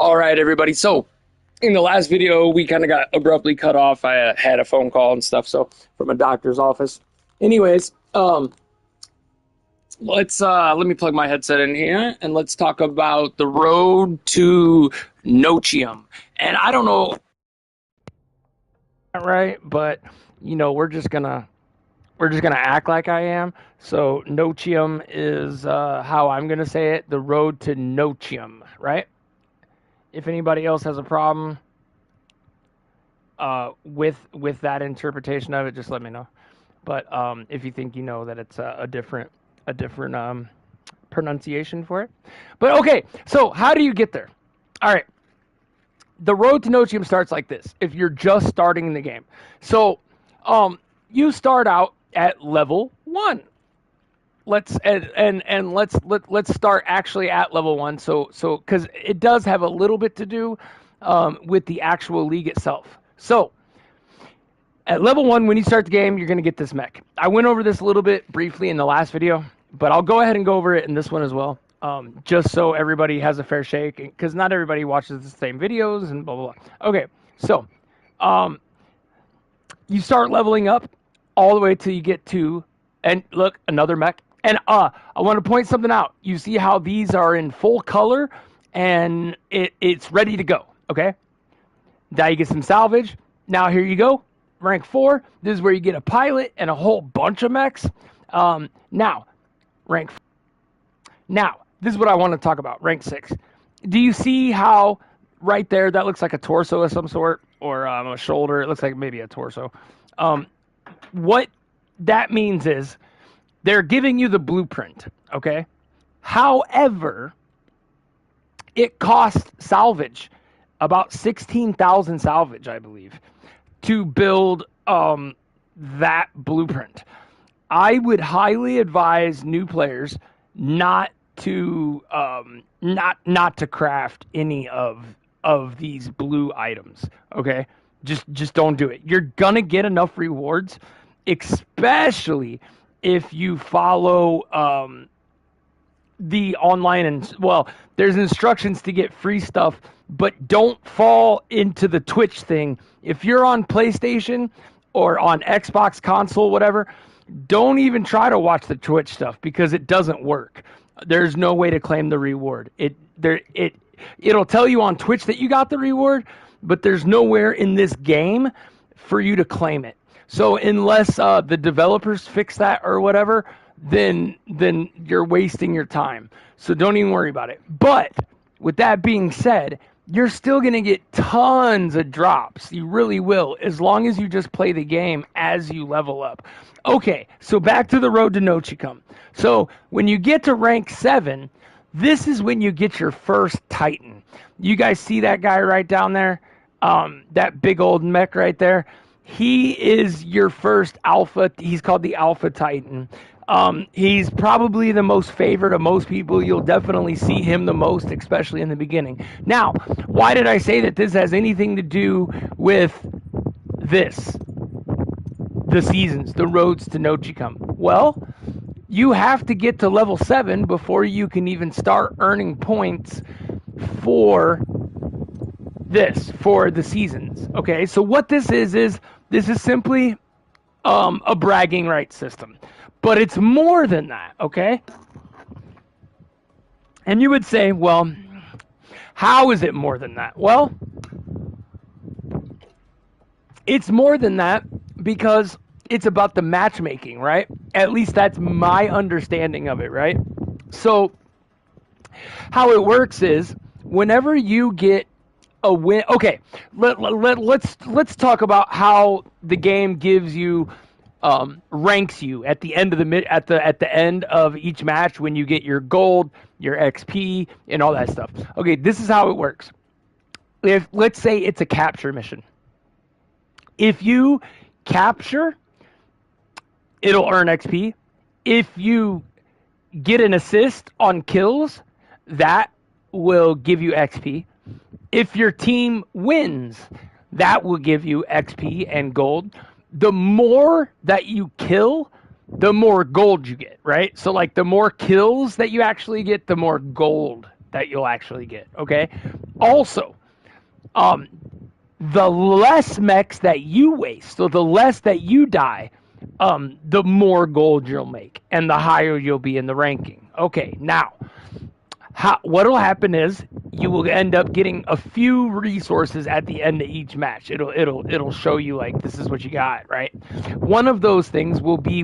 All right, everybody. So in the last video, we kind of got abruptly cut off. I had a phone call and stuff, so from a doctor's office. Anyways, let me plug my headset in here and let's talk about the road to Noachium. And I don't know, right? But we're just gonna act like I am. So Noachium is how I'm gonna say it. The road to Noachium, right? If anybody else has a problem with that interpretation of it, just let me know. But if you think you know that it's a different pronunciation for it. But okay, so how do you get there? All right, the road to Noachium starts like this. If you're just starting the game, so you start out at level 1. Let's start actually at level 1. So because it does have a little bit to do with the actual league itself. So at level 1, when you start the game, you're going to get this mech. I went over this a little bit briefly in the last video, but I'll go ahead and go over it in this one as well, just so everybody has a fair shake, because not everybody watches the same videos and blah, blah, blah. Okay, so you start leveling up all the way till you get to, and look, another mech. And I want to point something out. You see how these are in full color, and it's ready to go, okay? Now you get some salvage. Now here you go. Rank 4. This is where you get a pilot and a whole bunch of mechs. Now, rank 4. Now, this is what I want to talk about. Rank 6. Do you see how right there that looks like a torso of some sort, or a shoulder? It looks like maybe a torso. What that means is they're giving you the blueprint, okay? However, it costs salvage, about 16,000 salvage, I believe, to build that blueprint. I would highly advise new players not to craft any of these blue items, okay? Just don't do it. You're gonna get enough rewards, especially if you follow the online, and well, there's instructions to get free stuff, but don't fall into the Twitch thing. If you're on PlayStation or on Xbox console, whatever, don't even try to watch the Twitch stuff because it doesn't work. There's no way to claim the reward. It'll tell you on Twitch that you got the reward, but there's nowhere in this game for you to claim it. So unless the developers fix that or whatever, then you're wasting your time. So don't even worry about it. But with that being said, you're still going to get tons of drops. You really will, as long as you just play the game as you level up. Okay, so back to the road to Noachium. So when you get to rank 7, this is when you get your first Titan. You guys see that guy right down there? That big old mech right there? He is your first alpha. He's called the Alpha Titan. He's probably the most favorite of most people. You'll definitely see him the most, especially in the beginning. Now, why did I say that this has anything to do with this? The seasons, the roads to Noachium. Well, you have to get to level 7 before you can even start earning points for this, for the seasons. Okay, so what this is simply a bragging rights system. But it's more than that, okay? And you would say, well, how is it more than that? Well, it's more than that because it's about the matchmaking, right? At least that's my understanding of it, right? So how it works is whenever you get a win, okay, let's talk about how the game gives you ranks you at the end of at the end of each match when you get your gold, your XP, and all that stuff. Okay, this is how it works. If let's say it's a capture mission. If you capture, it'll earn XP. If you get an assist on kills, that will give you XP. If your team wins, that will give you XP and gold. The more that you kill, the more gold you get, right? So like the more kills that you actually get, the more gold that you'll actually get, okay? Also, um, the less mechs that you waste, so the less that you die, the more gold you'll make, and the higher you'll be in the ranking. Okay, now, what'll happen is you will end up getting a few resources at the end of each match. It'll show you like this is what you got, right? One of those things will be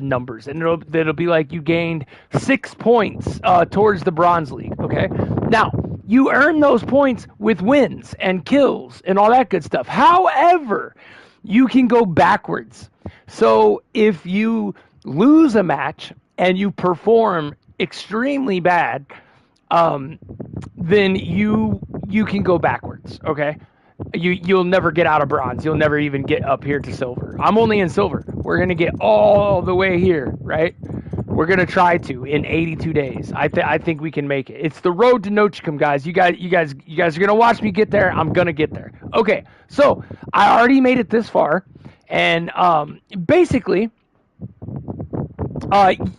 numbers, and it'll be like you gained 6 points towards the bronze league. Okay, now you earn those points with wins and kills and all that good stuff. However, you can go backwards. So if you lose a match and you perform extremely bad, then you can go backwards. Okay, you'll never get out of bronze. You'll never even get up here to silver. I'm only in silver. We're gonna get all the way here, right? We're gonna try to in 82 days. I think we can make it. It's the road to Noachium, guys. You guys are gonna watch me get there. I'm gonna get there. Okay, so I already made it this far, and basically.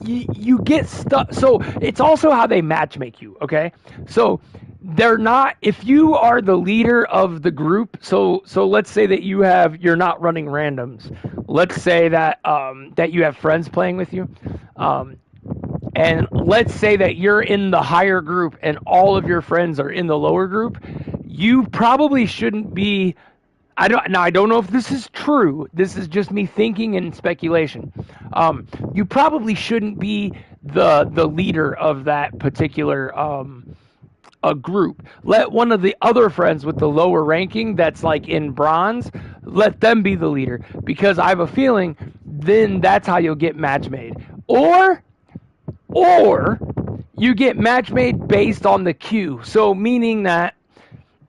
You get stuck. So it's also how they match make you. Okay, so they're not. If you are the leader of the group, so let's say that you're not running randoms. Let's say that that you have friends playing with you, and let's say that you're in the higher group and all of your friends are in the lower group. You probably shouldn't be. I don't know if this is true. This is just me thinking and speculation. You probably shouldn't be the leader of that particular a group. Let one of the other friends with the lower ranking that's like in bronze, let them be the leader, because I have a feeling then that's how you'll get match made. Or you get match made based on the queue. So meaning that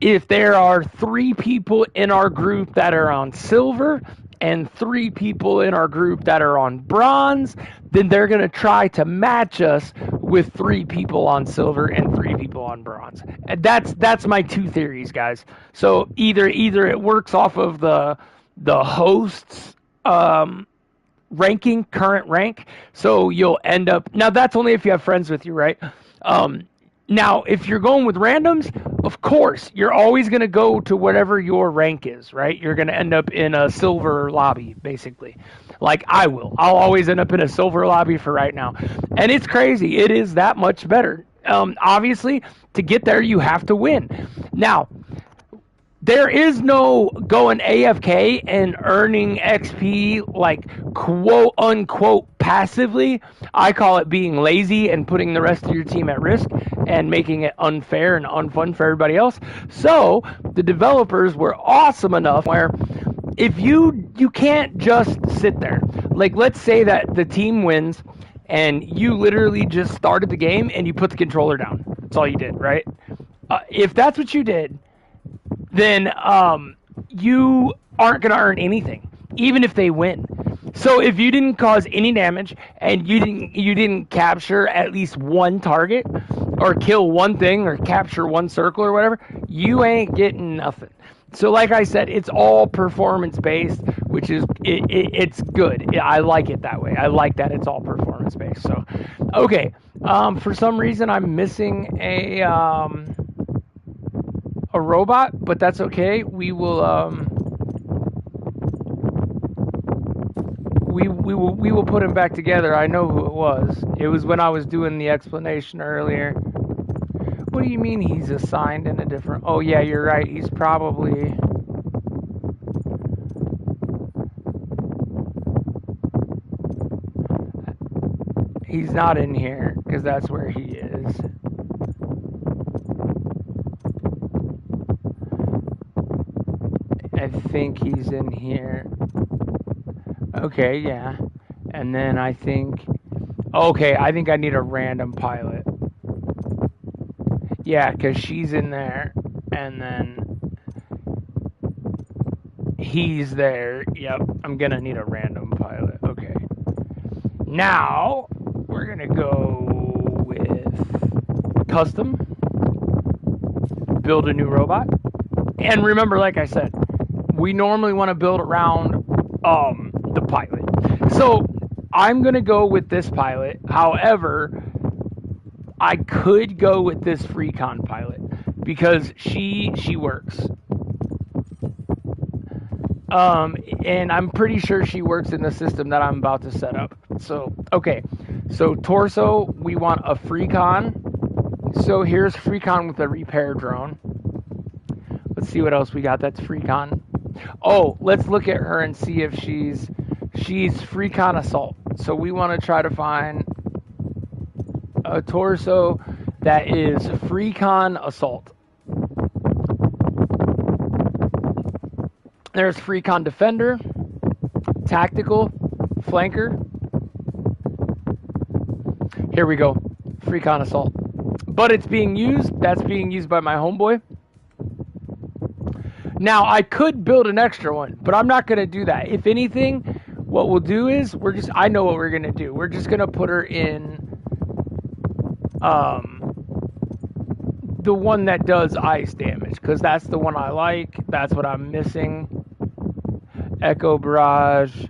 if there are 3 people in our group that are on silver and 3 people in our group that are on bronze, then they're going to try to match us with 3 people on silver and 3 people on bronze. And that's my 2 theories, guys. So either it works off of the host's ranking, current rank, so you'll end up. Now that's only if you have friends with you, right? Now, if you're going with randoms, of course, you're always going to go to whatever your rank is, right? You're going to end up in a silver lobby, basically. Like I will. I'll always end up in a silver lobby for right now. And it's crazy. It is that much better. Obviously, to get there, you have to win. Now, there is no going AFK and earning XP like quote unquote passively. I call it being lazy and putting the rest of your team at risk and making it unfair and unfun for everybody else. So the developers were awesome enough where if you can't just sit there. Like let's say that the team wins and you literally just started the game and you put the controller down. That's all you did, right? If that's what you did, then you aren't going to earn anything, even if they win. So if you didn't cause any damage and you didn't capture at least one target or kill one thing or capture one circle or whatever, you ain't getting nothing. So like I said, it's all performance based, which is it's good. I like it that way. I like that it's all performance based. So okay, for some reason I'm missing a robot, but that's okay. We will we will put him back together. I know who it was. It was when I was doing the explanation earlier. What do you mean he's assigned in a different? Oh yeah, you're right. He's probably. He's not in here because that's where he is. I think he's in here. Okay, yeah. And then I think... Okay, I think I need a random pilot. Yeah, because she's in there. And then... He's there. Yep, I'm going to need a random pilot. Okay. Now, we're going to go with... Custom. Build a new robot. And remember, like I said, we normally want to build around the pilot. So I'm going to go with this pilot. However, I could go with this Freecon pilot. because she works. And I'm pretty sure she works in the system that I'm about to set up. So, okay. So, torso, we want a free con. So, here's free con with a repair drone. Let's see what else we got that's free con. Oh, let's look at her and see if she's free con assault. So, we want to try to find a torso that is free con assault. There's free con defender, tactical, flanker. Here we go, free con assault. But it's being used. That's being used by my homeboy. Now I could build an extra one, but I'm not gonna do that. If anything, what we'll do is I know what we're gonna do. We're just gonna put her in the one that does ice damage, because that's the one I like. That's what I'm missing. Echo Barrage,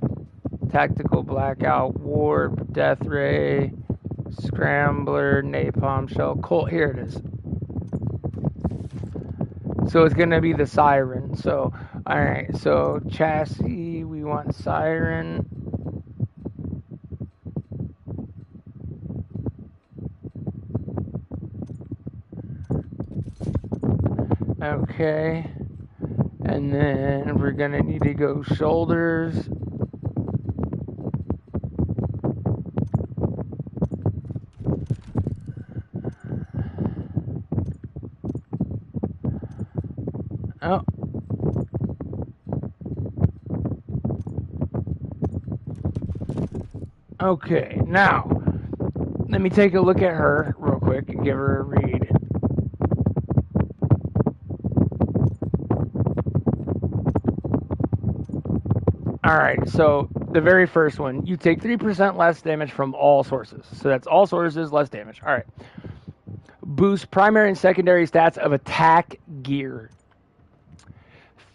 Tactical Blackout, Warp, Death Ray, Scrambler, Napalm Shell, Colt. Here it is. So it's going to be the Siren. So, alright, so chassis, we want Siren. Okay. And then we're going to need to go shoulders. Oh. Okay, now, let me take a look at her real quick and give her a read. Alright, so the very first one, you take 3% less damage from all sources. So that's all sources, less damage. Alright. Boost primary and secondary stats of attack gear.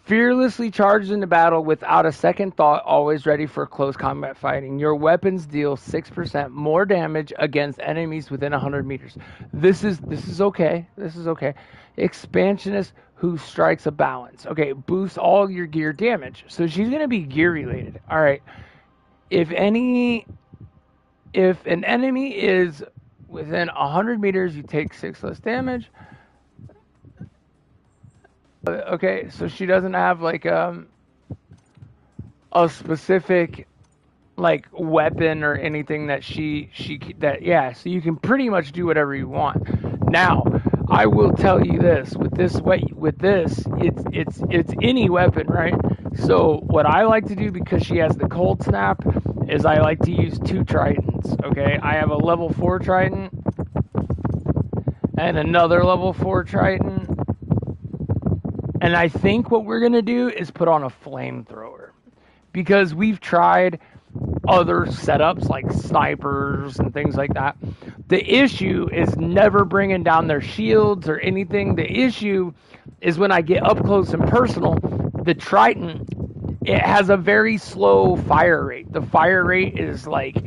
Fearlessly charged into battle without a second thought, always ready for close combat fighting. Your weapons deal 6% more damage against enemies within 100 meters. This is okay. This is okay. Expansionist who strikes a balance. Okay, boosts all your gear damage. So she's going to be gear related. All right. If an enemy is within 100 meters, you take 6 less damage. Okay, so she doesn't have like a specific like weapon or anything that so you can pretty much do whatever you want. Now, I will tell you this, with this it's any weapon, right? So what I like to do, because she has the cold snap, is I like to use 2 tridents. Okay, I have a level 4 trident and another level 4 trident. And I think what we're going to do is put on a flamethrower, because we've tried other setups like snipers and things like that. The issue is never bringing down their shields or anything. The issue is when I get up close and personal, the Trident, it has a very slow fire rate. The fire rate is like,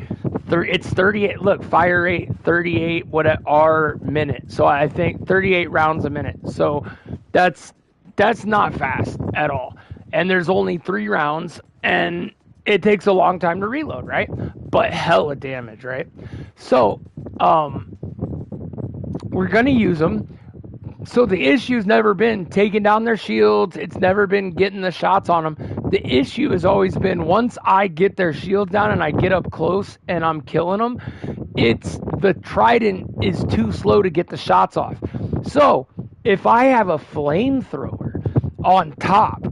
it's 38. Look, fire rate 38 minute. So I think 38 rounds a minute. So that's not fast at all. And there's only 3 rounds, and it takes a long time to reload, right? But hella damage, right? So, we're going to use them. So the issue's never been taking down their shields. It's never been getting the shots on them. The issue has always been, once I get their shields down and I get up close and I'm killing them, the Trident is too slow to get the shots off. So if I have a flamethrower on top,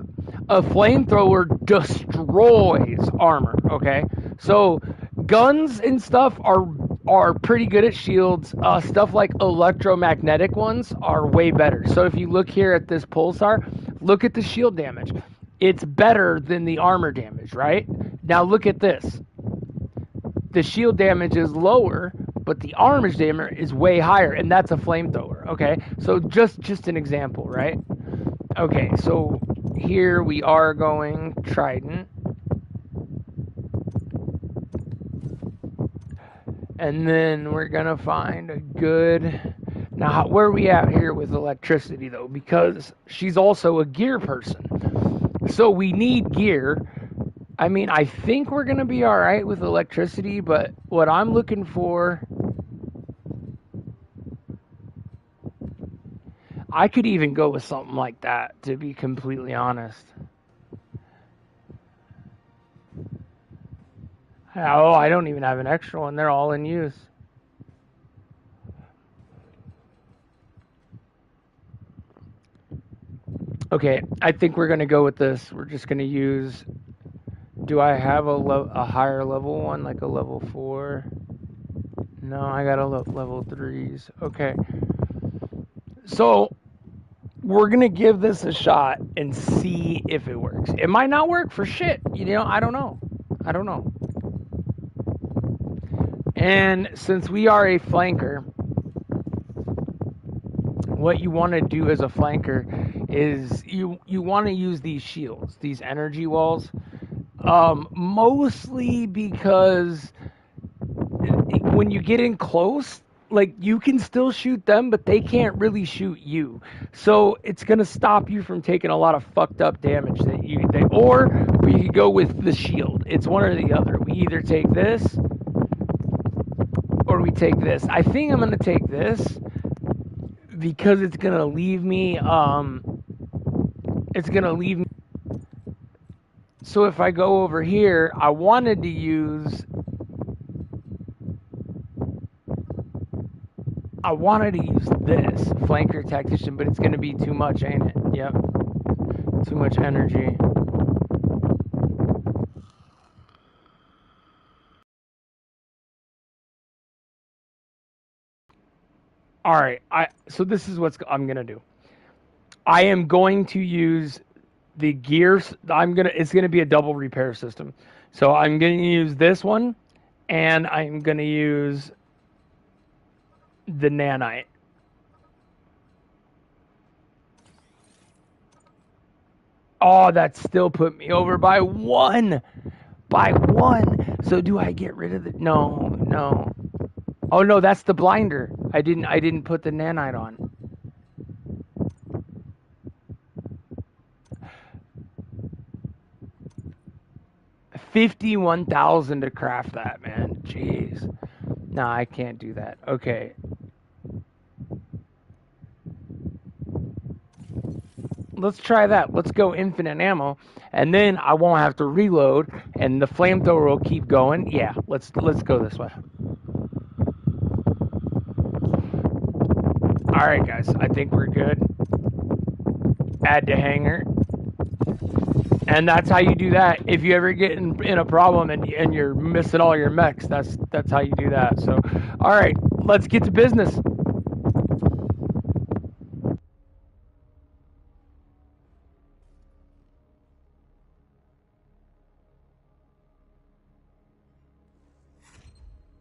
a flamethrower destroys armor, okay? So guns and stuff are pretty good at shields. Stuff like electromagnetic ones are way better. So if you look here at this pulsar, look at the shield damage. It's better than the armor damage, right? Now look at this. The shield damage is lower, but the armor damage is way higher, and that's a flamethrower, okay? So just an example, right? Okay, so here we are going Trident. And then we're going to find a good... Now, where are we at here with electricity, though? Because she's also a gear person. So we need gear. I mean, I think we're going to be all right with electricity, but what I'm looking for... I could even go with something like that, to be completely honest. Oh, I don't even have an extra one. They're all in use. Okay, I think we're going to go with this. We're just going to use... Do I have a higher level one, like a level 4? No, I got a level 3s. Okay. So, we're going to give this a shot and see if it works. It might not work for shit. You know, I don't know. I don't know. And since we are a flanker, what you want to do as a flanker is you want to use these shields, these energy walls, mostly because when you get in close, like, you can still shoot them, but they can't really shoot you. So it's gonna stop you from taking a lot of fucked up damage or we could go with the shield. It's one or the other. We either take this or we take this. I think I'm gonna take this because it's gonna leave me. It's gonna leave me. So if I go over here, I wanted to use this flanker tactician, but it's gonna be too much, ain't it? Yep, too much energy. All right, so this is what I'm gonna do. I am going to use the gears. It's gonna be a double repair system. So I'm gonna use this one, and I'm gonna use the nanite. Oh, that still put me over by one. By one. So do I get rid of the... No. Oh no, that's the blinder. I didn't put the nanite on. $51,000 to craft that, man. Jeez. No, I can't do that. Okay. Let's try that. Let's go infinite ammo, and then I won't have to reload, and the flamethrower will keep going. Yeah, let's go this way. All right, guys. I think we're good. Add to hanger. And that's how you do that. If you ever get in a problem and you're missing all your mechs, that's how you do that. So, all right, let's get to business.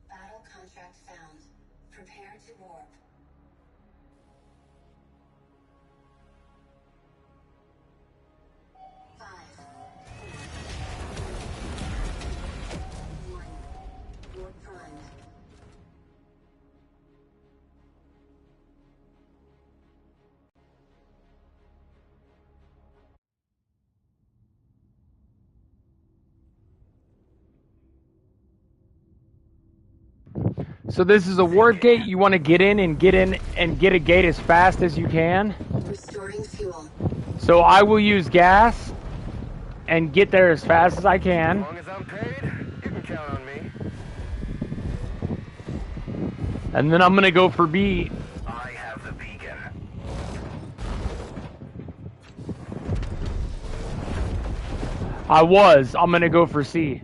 Battle contract found. Prepare to warp. 5, 4, 1. Warp primed. So this is a warp gate. You want to get in and get a gate as fast as you can. Restoring fuel. So I will use gas and get there as fast as I can. As long as I'm paid, you can count on me. And then I'm gonna go for B. I have the beacon. I'm gonna go for C.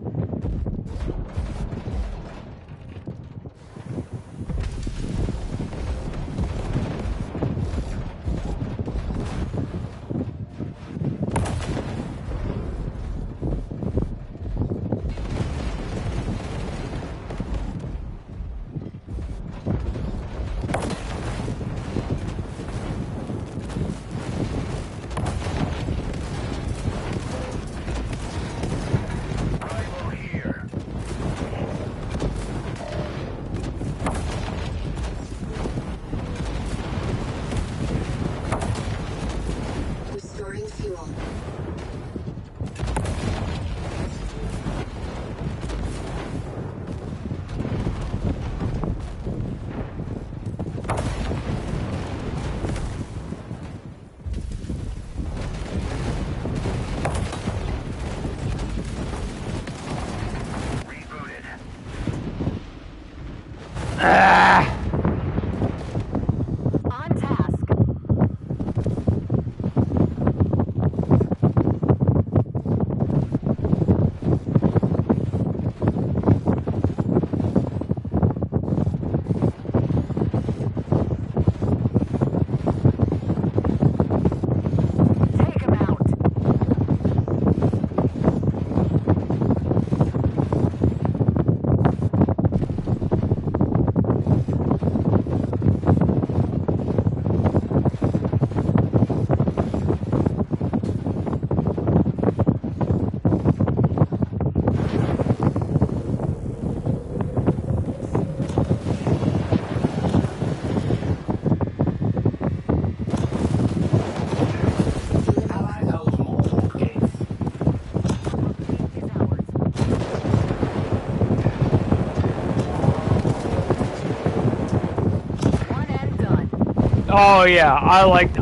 Oh yeah, I like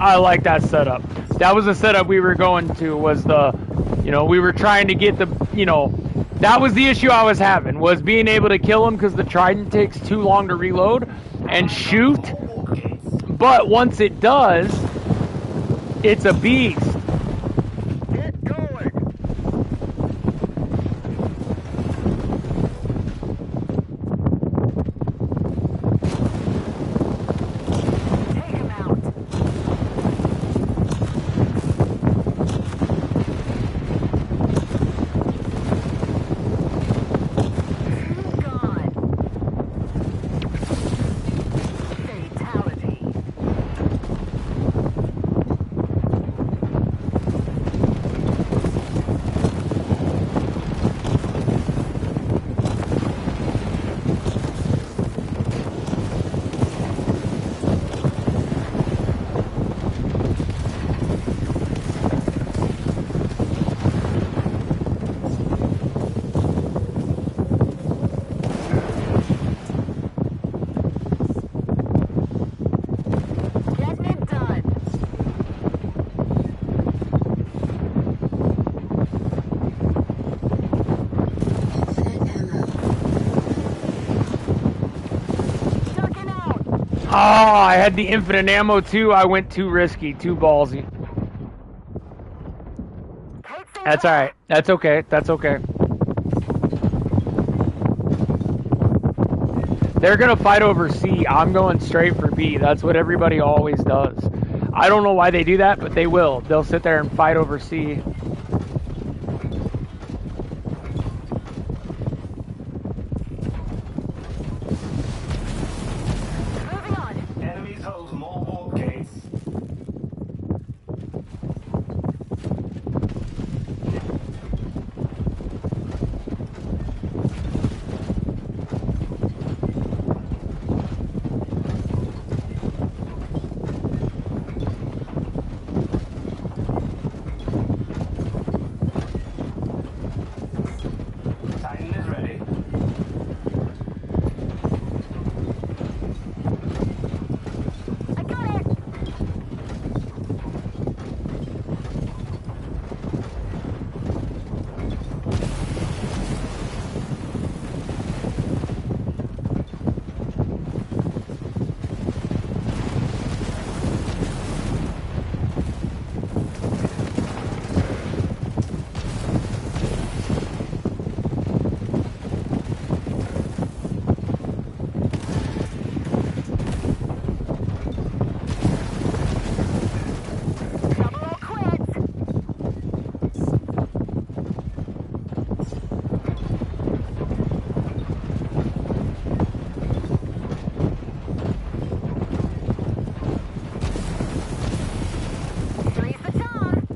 that setup. That was the setup we were going to. Was the, we were trying to get the, that was the issue I was having, was being able to kill him because the trident takes too long to reload and shoot. But once it does, it's a beast. Get going! Take him out. Gone. Fatality. Getting it done. Infinite ammo. Ducking out. Oh, I had the infinite ammo too. I went too risky, too ballsy. Take things That's all right. That's okay. That's okay. They're gonna fight over C. I'm going straight for B. That's what everybody always does. I don't know why they do that, but they will. They'll sit there and fight over C. Moving on. Enemies hold more warp gates. Titan is ready. I got it. Double or quits. Three's the charm.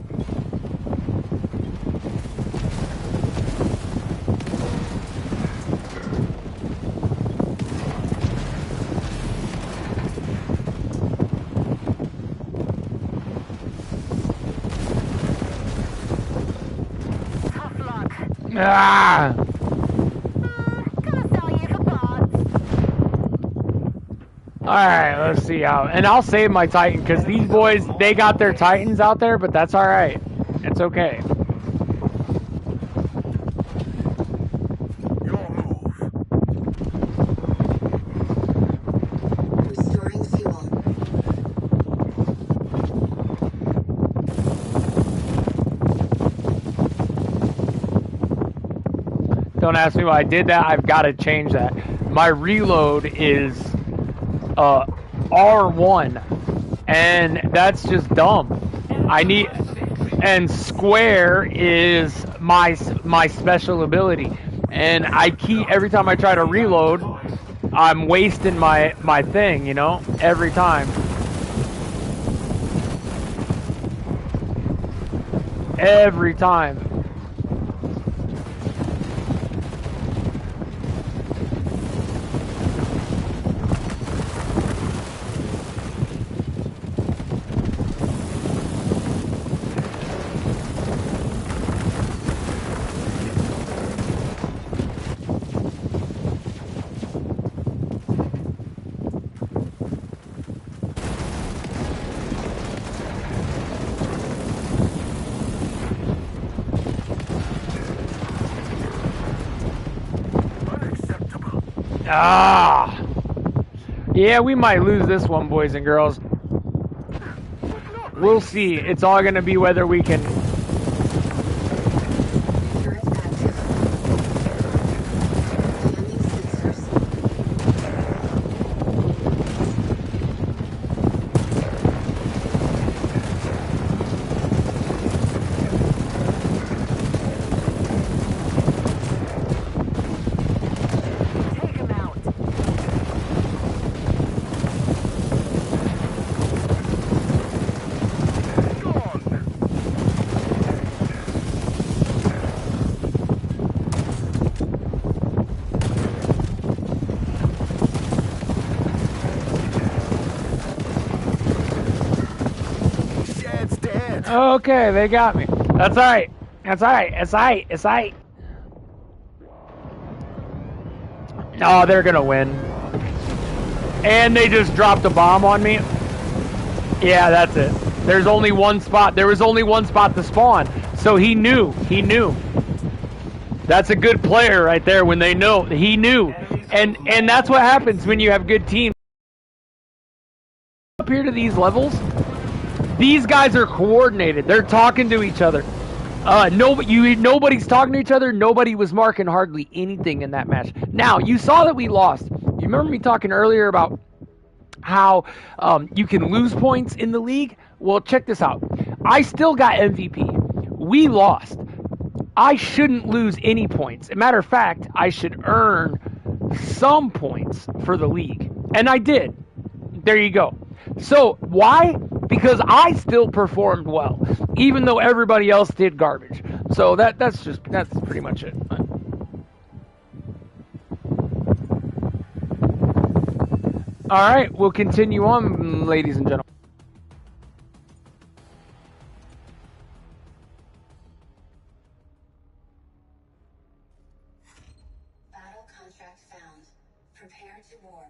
Tough luck. Ah! Gonna sell you for parts. Alright, let's see how. And I'll save my Titan, because these boys, they got their Titans out there, but that's alright. It's okay. Your move. Restoring fuel. Don't ask me why I did that. I've got to change that. My reload is R1, and that's just dumb. I need, and square is my special ability, and I keep, every time I try to reload, I'm wasting my thing, every time. Every time. Ah. Yeah, we might lose this one, boys and girls. We'll see. It's all going to be whether we can. Turret active. Scanning sensors. Take him out. Shed's dead. Okay, they got me. That's all right. That's all right. It's all right. It's all right. Oh, they're going to win. And they just dropped a bomb on me. Yeah, that's it. There's only one spot. There was only one spot to spawn. So he knew. He knew. That's a good player right there when they know. He knew. And that's what happens when you have good teams. Up here to these levels, these guys are coordinated. They're talking to each other. Nobody's talking to each other. Nobody was marking hardly anything in that match. Now, you saw that we lost. You remember me talking earlier about how you can lose points in the league? Well, check this out. I still got MVP. We lost. I shouldn't lose any points. As a matter of fact, I should earn some points for the league. And I did. There you go. So, why? Because I still performed well, even though everybody else did garbage. So that's pretty much it. All right, we'll continue on, ladies and gentlemen. Battle contract found. Prepare to warp.